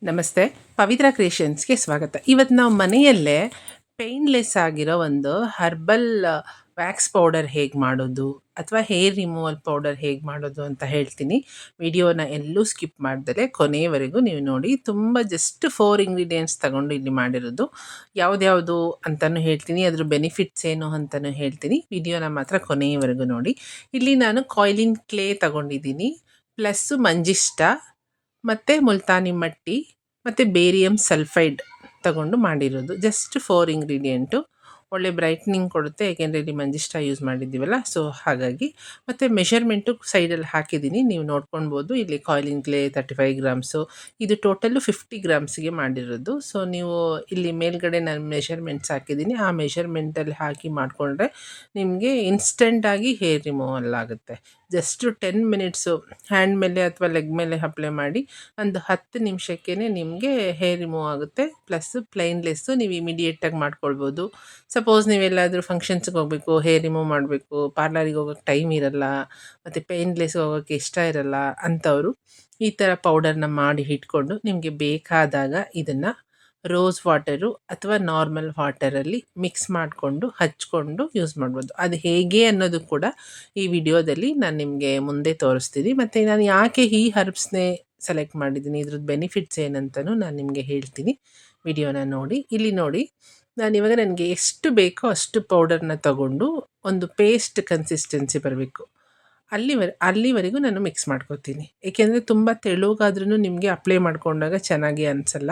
ನಮಸ್ತೆ, ಪವಿತ್ರ ಕ್ರಿಯೇಷನ್ಸ್ಗೆ ಸ್ವಾಗತ. ಇವತ್ತು ನಾವು ಮನೆಯಲ್ಲೇ ಪೇನ್ಲೆಸ್ ಆಗಿರೋ ಒಂದು ಹರ್ಬಲ್ ವ್ಯಾಕ್ಸ್ ಪೌಡರ್ ಹೇಗೆ ಮಾಡೋದು ಅಥವಾ ಹೇರ್ ರಿಮೂವಲ್ ಪೌಡರ್ ಹೇಗೆ ಮಾಡೋದು ಅಂತ ಹೇಳ್ತೀನಿ. ವಿಡಿಯೋನ ಎಲ್ಲೂ ಸ್ಕಿಪ್ ಮಾಡ್ದಲೆ ಕೊನೆಯವರೆಗೂ ನೀವು ನೋಡಿ. ತುಂಬ ಜಸ್ಟ್ 4 ಇಂಗ್ರೀಡಿಯೆಂಟ್ಸ್ ತಗೊಂಡು ಇಲ್ಲಿ ಮಾಡಿರೋದು. ಯಾವ್ದ್ಯಾವುದು ಅಂತಲೂ ಹೇಳ್ತೀನಿ, ಅದ್ರ ಬೆನಿಫಿಟ್ಸ್ ಏನು ಅಂತಲೂ ಹೇಳ್ತೀನಿ. ವಿಡಿಯೋನ ಮಾತ್ರ ಕೊನೆಯವರೆಗೂ ನೋಡಿ. ಇಲ್ಲಿ ನಾನು ಕಾಯಿಲಿನ್ ಕ್ಲೇ ತಗೊಂಡಿದ್ದೀನಿ, ಪ್ಲಸ್ಸು ಮಂಜಿಷ್ಟ ಮತ್ತು ಮುಲ್ತಾನಿ ಮಟ್ಟಿ ಮತ್ತು ಬೇರಿಯಮ್ ಸಲ್ಫೈಡ್ ತಗೊಂಡು ಮಾಡಿರೋದು. Just 4 ingredient. ಒಳ್ಳೆ ಬ್ರೈಟ್ನಿಂಗ್ ಕೊಡುತ್ತೆ, ಏಕೆಂದರೆ ಇಲ್ಲಿ ಮಂಜಿಷ್ಟ ಯೂಸ್ ಮಾಡಿದ್ದೀವಲ್ಲ, ಸೊ ಹಾಗಾಗಿ. ಮತ್ತು ಮೆಷರ್ಮೆಂಟು ಸೈಡಲ್ಲಿ ಹಾಕಿದ್ದೀನಿ, ನೀವು ನೋಡ್ಕೊಳ್ಬೋದು. ಇಲ್ಲಿ ಕಾಯಿಲಿನ್ ಕ್ಲೇ 35 ಗ್ರಾಮ್ಸು, ಇದು ಟೋಟಲ್ಲು 50 ಗ್ರಾಮ್ಸ್ಗೆ ಮಾಡಿರೋದು. ಸೊ ನೀವು ಇಲ್ಲಿ ಮೇಲ್ಗಡೆ ನಾನು ಮೆಷರ್ಮೆಂಟ್ಸ್ ಹಾಕಿದ್ದೀನಿ, ಆ ಮೆಷರ್ಮೆಂಟಲ್ಲಿ ಹಾಕಿ ಮಾಡಿಕೊಂಡ್ರೆ ನಿಮಗೆ ಇನ್ಸ್ಟೆಂಟಾಗಿ ಹೇರ್ ರಿಮೂವಲ್ ಆಗುತ್ತೆ. ಜಸ್ಟು 10 ಮಿನಿಟ್ಸು ಹ್ಯಾಂಡ್ ಮೇಲೆ ಅಥವಾ ಲೆಗ್ ಮೇಲೆ ಅಪ್ಲೈ ಮಾಡಿ ಒಂದು 10 ನಿಮಿಷಕ್ಕೇ ನಿಮಗೆ ಹೇರ್ ರಿಮೂವ್ ಆಗುತ್ತೆ. ಪ್ಲಸ್ ಪ್ಲೈನ್ಲೆಸ್ಸು ನೀವು ಇಮಿಡಿಯೇಟಾಗಿ ಮಾಡ್ಕೊಳ್ಬೋದು. ಸಪೋಸ್ ನೀವೆಲ್ಲಾದರೂ ಫಂಕ್ಷನ್ಸ್ಗೆ ಹೋಗಬೇಕು, ಹೇರ್ ರಿಮೂವ್ ಮಾಡಬೇಕು, ಪಾರ್ಲರಿಗೆ ಹೋಗೋಕ್ಕೆ ಟೈಮ್ ಇರಲ್ಲ, ಮತ್ತು ಪೇನ್ಲೆಸ್ಗೆ ಹೋಗೋಕ್ಕೆ ಇಷ್ಟ ಇರಲ್ಲ ಅಂಥವರು ಈ ಥರ ಪೌಡರ್ನ ಮಾಡಿ ಇಟ್ಕೊಂಡು ನಿಮಗೆ ಬೇಕಾದಾಗ ಇದನ್ನು ರೋಸ್ ವಾಟರು ಅಥವಾ ನಾರ್ಮಲ್ ವಾಟರಲ್ಲಿ ಮಿಕ್ಸ್ ಮಾಡಿಕೊಂಡು ಹಚ್ಕೊಂಡು ಯೂಸ್ ಮಾಡ್ಬೋದು. ಅದು ಹೇಗೆ ಅನ್ನೋದು ಕೂಡ ಈ ವಿಡಿಯೋದಲ್ಲಿ ನಾನು ನಿಮಗೆ ಮುಂದೆ ತೋರಿಸ್ತೀನಿ. ಮತ್ತು ನಾನು ಯಾಕೆ ಈ ಹರ್ಬ್ಸ್ನೇ ಸೆಲೆಕ್ಟ್ ಮಾಡಿದ್ದೀನಿ, ಇದ್ರದ್ದು ಬೆನಿಫಿಟ್ಸ್ ಏನಂತನೂ ನಾನು ನಿಮಗೆ ಹೇಳ್ತೀನಿ. ವಿಡಿಯೋನ ನೋಡಿ. ಇಲ್ಲಿ ನೋಡಿ, ನಾನಿವಾಗ ನನಗೆ ಎಷ್ಟು ಬೇಕೋ ಅಷ್ಟು ಪೌಡರ್ನ ತಗೊಂಡು ಒಂದು ಪೇಸ್ಟ್ ಕನ್ಸಿಸ್ಟೆನ್ಸಿ ಬರಬೇಕು, ಅಲ್ಲಿವರೆಗೂ ನಾನು ಮಿಕ್ಸ್ ಮಾಡ್ಕೊತೀನಿ. ಏಕೆಂದರೆ ತುಂಬ ತೆಳುಗಾದ್ರೂ ನಿಮಗೆ ಅಪ್ಲೈ ಮಾಡ್ಕೊಂಡಾಗ ಚೆನ್ನಾಗಿ ಅನಿಸಲ್ಲ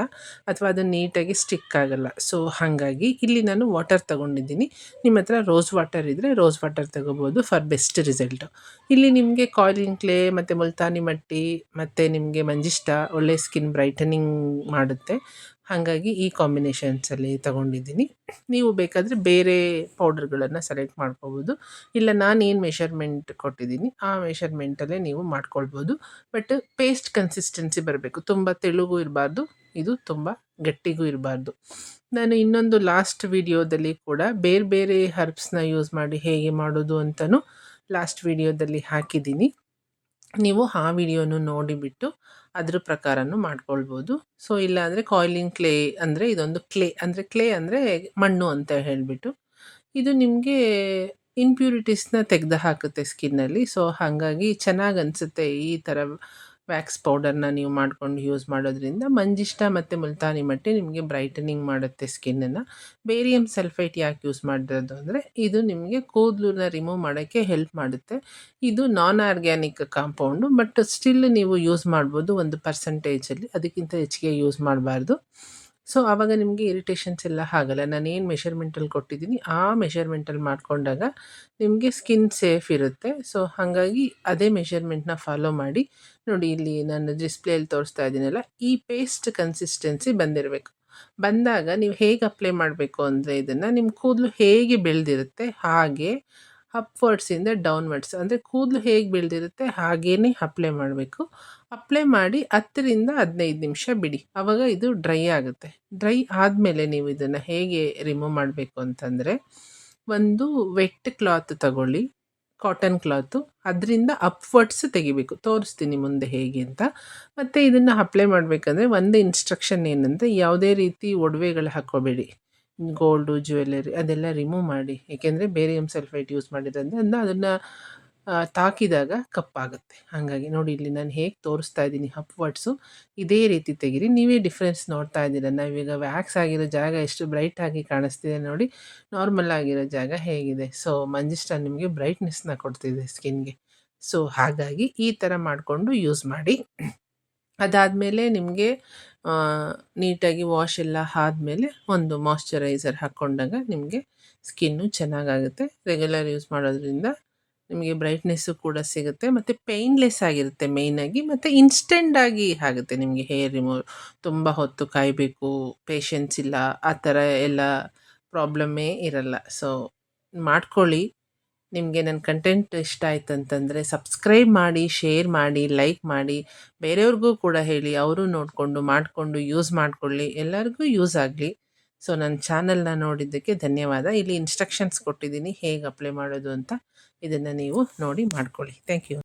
ಅಥವಾ ಅದು ನೀಟಾಗಿ ಸ್ಟಿಕ್ ಆಗಲ್ಲ. ಸೊ ಹಾಗಾಗಿ ಇಲ್ಲಿ ನಾನು ವಾಟರ್ ತೊಗೊಂಡಿದ್ದೀನಿ. ನಿಮ್ಮ ಹತ್ರ ರೋಸ್ ವಾಟರ್ ಇದ್ದರೆ ರೋಸ್ ವಾಟರ್ ತೊಗೋಬೋದು ಫಾರ್ ಬೆಸ್ಟ್ ರಿಸಲ್ಟು. ಇಲ್ಲಿ ನಿಮಗೆ ಕಾಯಿಲಿನ್ ಕ್ಲೇ ಮತ್ತು ಮುಲ್ತಾನಿ ಮಟ್ಟಿ ಮತ್ತು ನಿಮಗೆ ಮಂಜಿಷ್ಟ ಒಳ್ಳೆ ಸ್ಕಿನ್ ಬ್ರೈಟನಿಂಗ್ ಮಾಡುತ್ತೆ. ಹಾಗಾಗಿ ಈ ಕಾಂಬಿನೇಷನ್ಸಲ್ಲಿ ತೊಗೊಂಡಿದ್ದೀನಿ. ನೀವು ಬೇಕಾದರೆ ಬೇರೆ ಪೌಡರ್ಗಳನ್ನು ಸೆಲೆಕ್ಟ್ ಮಾಡ್ಕೋಬೋದು. ಇಲ್ಲ ನಾನೇನು ಮೆಷರ್ಮೆಂಟ್ ಕೊಟ್ಟಿದ್ದೀನಿ ಆ ಮೆಷರ್ಮೆಂಟಲ್ಲೇ ನೀವು ಮಾಡ್ಕೊಳ್ಬೋದು. ಬಟ್ ಪೇಸ್ಟ್ ಕನ್ಸಿಸ್ಟೆನ್ಸಿ ಬರಬೇಕು, ತುಂಬ ತೆಳುಗೂ ಇರಬಾರ್ದು, ಇದು ತುಂಬ ಗಟ್ಟಿಗೂ ಇರಬಾರ್ದು. ನಾನು ಇನ್ನೊಂದು ಲಾಸ್ಟ್ ವಿಡಿಯೋದಲ್ಲಿ ಕೂಡ ಬೇರೆ ಬೇರೆ ಹರ್ಬ್ಸ್ನ ಯೂಸ್ ಮಾಡಿ ಹೇಗೆ ಮಾಡೋದು ಅಂತಲೂ ಲಾಸ್ಟ್ ವಿಡಿಯೋದಲ್ಲಿ ಹಾಕಿದ್ದೀನಿ. ನೀವು ಆ ವಿಡಿಯೋನು ನೋಡಿಬಿಟ್ಟು ಅದ್ರ ಪ್ರಕಾರನೂ ಮಾಡ್ಕೊಳ್ಬೋದು. ಸೊ ಇಲ್ಲಾಂದರೆ ಕಾಯಿಲಿನ್ ಕ್ಲೇ ಅಂದರೆ ಇದೊಂದು ಕ್ಲೇ ಅಂದರೆ ಮಣ್ಣು ಅಂತ ಹೇಳಿಬಿಟ್ಟು ಇದು ನಿಮಗೆ ಇಂಪ್ಯೂರಿಟೀಸ್ನ ತೆಗೆದು ಹಾಕುತ್ತೆ ಸ್ಕಿನ್ನಲ್ಲಿ. ಸೊ ಹಾಗಾಗಿ ಚೆನ್ನಾಗಿ ಅನಿಸುತ್ತೆ ಈ ಥರ ವ್ಯಾಕ್ಸ್ ಪೌಡರ್ನ ನೀವು ಮಾಡ್ಕೊಂಡು ಯೂಸ್ ಮಾಡೋದ್ರಿಂದ. ಮಂಜಿಷ್ಟ ಮತ್ತು ಮುಲ್ತಾನಿ ಮಟ್ಟಿ ನಿಮಗೆ ಬ್ರೈಟನಿಂಗ್ ಮಾಡುತ್ತೆ ಸ್ಕಿನ್ನನ್ನು. ಬೇರಿಯಮ್ ಸಲ್ಫೈಟ್ ಯಾಕೆ ಯೂಸ್ ಮಾಡಿರೋದು ಅಂದರೆ ಇದು ನಿಮಗೆ ಕೂದಲನ್ನ ರಿಮೂವ್ ಮಾಡೋಕ್ಕೆ ಹೆಲ್ಪ್ ಮಾಡುತ್ತೆ. ಇದು ನಾನ್ ಆರ್ಗ್ಯಾನಿಕ್ ಕಾಂಪೌಂಡು, ಬಟ್ ಸ್ಟಿಲ್ ನೀವು ಯೂಸ್ ಮಾಡ್ಬೋದು ಒಂದು ಪರ್ಸೆಂಟೇಜಲ್ಲಿ, ಅದಕ್ಕಿಂತ ಹೆಚ್ಚಿಗೆ ಯೂಸ್ ಮಾಡಬಾರ್ದು. ಸೊ ಆವಾಗ ನಿಮಗೆ ಇರಿಟೇಷನ್ಸ್ ಎಲ್ಲ ಆಗಲ್ಲ. ನಾನೇನು ಮೆಷರ್ಮೆಂಟಲ್ಲಿ ಕೊಟ್ಟಿದ್ದೀನಿ ಆ ಮೆಷರ್ಮೆಂಟಲ್ಲಿ ಮಾಡಿಕೊಂಡಾಗ ನಿಮಗೆ ಸ್ಕಿನ್ ಸೇಫ್ ಇರುತ್ತೆ. ಸೊ ಹಾಗಾಗಿ ಅದೇ ಮೆಷರ್ಮೆಂಟ್ನ ಫಾಲೋ ಮಾಡಿ. ನೋಡಿ ಇಲ್ಲಿ ನಾನು ಡಿಸ್ಪ್ಲೇಯಲ್ಲಿ ತೋರಿಸ್ತಾ ಇದ್ದೀನಲ್ಲ, ಈ ಪೇಸ್ಟ್ ಕನ್ಸಿಸ್ಟೆನ್ಸಿ ಬಂದಾಗ ನೀವು ಹೇಗೆ ಅಪ್ಲೈ ಮಾಡಬೇಕು ಅಂದರೆ ಇದನ್ನು ನಿಮ್ಮ ಕೂದಲು ಹೇಗೆ ಬೆಳೆದಿರುತ್ತೆ ಹಾಗೆ ಅಪ್ವರ್ಡ್ಸಿಂದ ಡೌನ್ವರ್ಡ್ಸ್, ಅಂದರೆ ಕೂದಲು ಹೇಗೆ ಬೆಳೆದಿರುತ್ತೆ ಹಾಗೇ ಅಪ್ಲೈ ಮಾಡಬೇಕು. ಅಪ್ಲೈ ಮಾಡಿ 10ರಿಂದ 15 ನಿಮಿಷ ಬಿಡಿ, ಆವಾಗ ಇದು ಡ್ರೈ ಆಗುತ್ತೆ. ಡ್ರೈ ಆದಮೇಲೆ ನೀವು ಇದನ್ನು ಹೇಗೆ ರಿಮೂವ್ ಮಾಡಬೇಕು ಅಂತಂದರೆ, ಒಂದು ವೆಟ್ ಕ್ಲಾತ್ ತಗೊಳ್ಳಿ, ಕಾಟನ್ ಕ್ಲಾತು, ಅದರಿಂದ ಅಪ್ವರ್ಡ್ಸ್ ತೆಗಿಬೇಕು. ತೋರಿಸ್ತೀನಿ ಮುಂದೆ ಹೇಗೆ ಅಂತ. ಮತ್ತು ಇದನ್ನು ಅಪ್ಲೈ ಮಾಡಬೇಕಂದ್ರೆ ಒಂದು ಇನ್ಸ್ಟ್ರಕ್ಷನ್ ಏನಂದರೆ, ಯಾವುದೇ ರೀತಿ ಒಡವೆಗಳು ಹಾಕ್ಕೋಬೇಡಿ, ಗೋಲ್ಡು ಜ್ಯುವೆಲ್ಲರಿ ಅದೆಲ್ಲ ರಿಮೂವ್ ಮಾಡಿ. ಏಕೆಂದರೆ ಬೇರಿಯಮ್ ಸಲ್ಫೈಟ್ ಯೂಸ್ ಮಾಡಿರೋದ್ರಿಂದ ಅದನ್ನು ತಾಕಿದಾಗ ಕಪ್ಪಾಗುತ್ತೆ. ಹಾಗಾಗಿ ನೋಡಿ ಇಲ್ಲಿ ನಾನು ಹೇಗೆ ತೋರಿಸ್ತಾ ಇದ್ದೀನಿ ಅಪ್ವರ್ಡ್ಸು, ಇದೇ ರೀತಿ ತೆಗೀರಿ. ನೀವೇ ಡಿಫ್ರೆನ್ಸ್ ನೋಡ್ತಾ ಇದ್ದೀರ. ನಾವೀಗ ವ್ಯಾಕ್ಸ್ ಆಗಿರೋ ಜಾಗ ಎಷ್ಟು ಬ್ರೈಟಾಗಿ ಕಾಣಿಸ್ತಿದೆ ನೋಡಿ, ನಾರ್ಮಲ್ ಆಗಿರೋ ಜಾಗ ಹೇಗಿದೆ. ಸೊ ಮಂಜಿಷ್ಟ ನಿಮಗೆ ಬ್ರೈಟ್ನೆಸ್ನ ಕೊಡ್ತಿದೆ ಸ್ಕಿನ್ಗೆ. ಸೊ ಹಾಗಾಗಿ ಈ ಥರ ಮಾಡಿಕೊಂಡು ಯೂಸ್ ಮಾಡಿ. ಅದಾದಮೇಲೆ ನಿಮಗೆ ನೀಟಾಗಿ ವಾಶ್ ಎಲ್ಲ ಆದಮೇಲೆ ಒಂದು ಮಾಯ್ಶ್ಚರೈಸರ್ ಹಾಕ್ಕೊಂಡಾಗ ನಿಮಗೆ ಸ್ಕಿನ್ನು ಚೆನ್ನಾಗಾಗುತ್ತೆ. ರೆಗ್ಯುಲರ್ ಯೂಸ್ ಮಾಡೋದ್ರಿಂದ ನಿಮಗೆ ಬ್ರೈಟ್ನೆಸ್ಸು ಕೂಡ ಸಿಗುತ್ತೆ ಮತ್ತು ಪೇಯ್ನ್ಲೆಸ್ ಆಗಿರುತ್ತೆ ಮೇಯ್ನಾಗಿ, ಮತ್ತು ಇನ್ಸ್ಟೆಂಟಾಗಿ ಆಗುತ್ತೆ ನಿಮಗೆ ಹೇರ್ ರಿಮೂವ್. ತುಂಬ ಹೊತ್ತು ಕಾಯಬೇಕು, ಪೇಷನ್ಸ್ ಇಲ್ಲ, ಆ ಥರ ಎಲ್ಲ ಪ್ರಾಬ್ಲಮ್ಮೇ ಇರಲ್ಲ. ಸೊ ಮಾಡ್ಕೊಳ್ಳಿ. ನಿಮಗೆ ನನ್ನ ಕಂಟೆಂಟ್ ಇಷ್ಟ ಆಯ್ತು ಅಂತಂದರೆ ಸಬ್ಸ್ಕ್ರೈಬ್ ಮಾಡಿ, ಶೇರ್ ಮಾಡಿ, ಲೈಕ್ ಮಾಡಿ, ಬೇರೆಯವ್ರಿಗೂ ಕೂಡ ಹೇಳಿ, ಅವರು ನೋಡಿಕೊಂಡು ಮಾಡಿಕೊಂಡು ಯೂಸ್ ಮಾಡಿಕೊಳ್ಳಿ, ಎಲ್ಲರಿಗೂ ಯೂಸ್ ಆಗಲಿ. ಸೊ ನನ್ನ ಚಾನಲ್ನ ನೋಡಿದ್ದಕ್ಕೆ ಧನ್ಯವಾದ. ಇಲ್ಲಿ ಇನ್ಸ್ಟ್ರಕ್ಷನ್ಸ್ ಕೊಟ್ಟಿದ್ದೀನಿ ಹೇಗೆ ಅಪ್ಲೈ ಮಾಡೋದು ಅಂತ, ಇದನ್ನು ನೀವು ನೋಡಿ ಮಾಡ್ಕೊಳ್ಳಿ. Thank you.